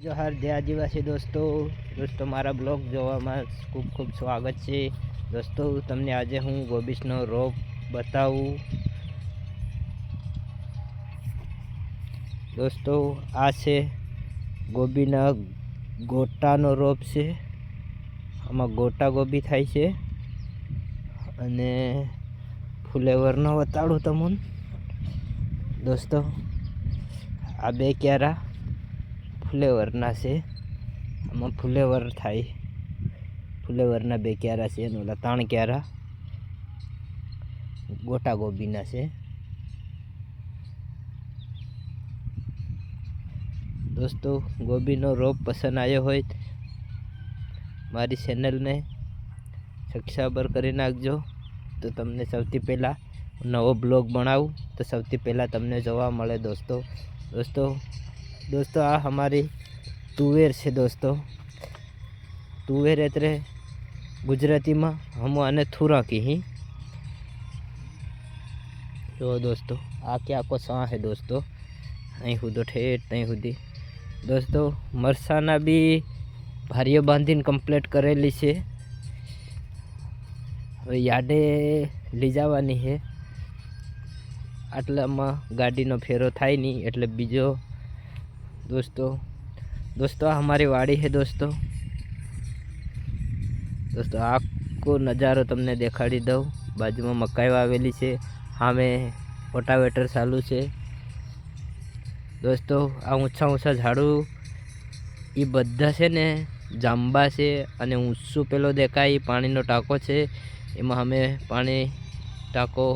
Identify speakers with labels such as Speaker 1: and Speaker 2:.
Speaker 1: જોહાર જય આદિવાસી દોસ્તો મારા બ્લોગ જોવામાં ખૂબ ખૂબ સ્વાગત છે દોસ્તો। તમને આજે હું ગોબીસનો રોપ બતાવું દોસ્તો। આ છે ગોબીના ગોટાનો રોપ છે। આમાં ગોટા ગોબી થાય છે અને ફ્લેવરનો બતાડું તમને દોસ્તો। આ બે ક્યારા ફ્લેવરના છે। આમાં ફ્લેવર થાય, ફ્લેવરના બે ક્યારા છે અને ઓલા 3 ક્યારા ગોટા ગોબીના છે દોસ્તો। ગોબીનો રોપ પસંદ આવ્યો હોય મારી ચેનલને સબસ્ક્રાઈબર કરી નાખજો, તો તમને સૌથી પહેલાં નવો બ્લોગ બનાવું તો સૌથી પહેલાં તમને જોવા મળે દોસ્તો। આ हमारी તુવેર છે દોસ્તો। તુવેર એટલે ગુજરાતીમાં हम આને થુરા કહી તો દોસ્તો। આ કે આખો સા है દોસ્તો, અહીં સુધી ઠેઠ ત્યાં સુધી દોસ્તો। મરસાના બી ભારીઓ બાંધીને કમ્પ્લીટ કરેલી છે, હવે યાડે લઈ જવાની છે। આટલામાં ગાડીનો ફેરો થાય નહીં એટલે બીજો दोस्तों आ हमारी वाड़ी है दोस्तों। आखो नज़ारो तमने देखाड़ी दऊँ। बाजू में मकाई वावेली है, हाँ में रोटावेटर चालू है दोस्तों। आ ऊँचा ऊँचा झाड़ू ये बधा से ने जांबा से ऊँचू पेलो देखाय पानी नो टाँको है, एमां हमें पानी टाँको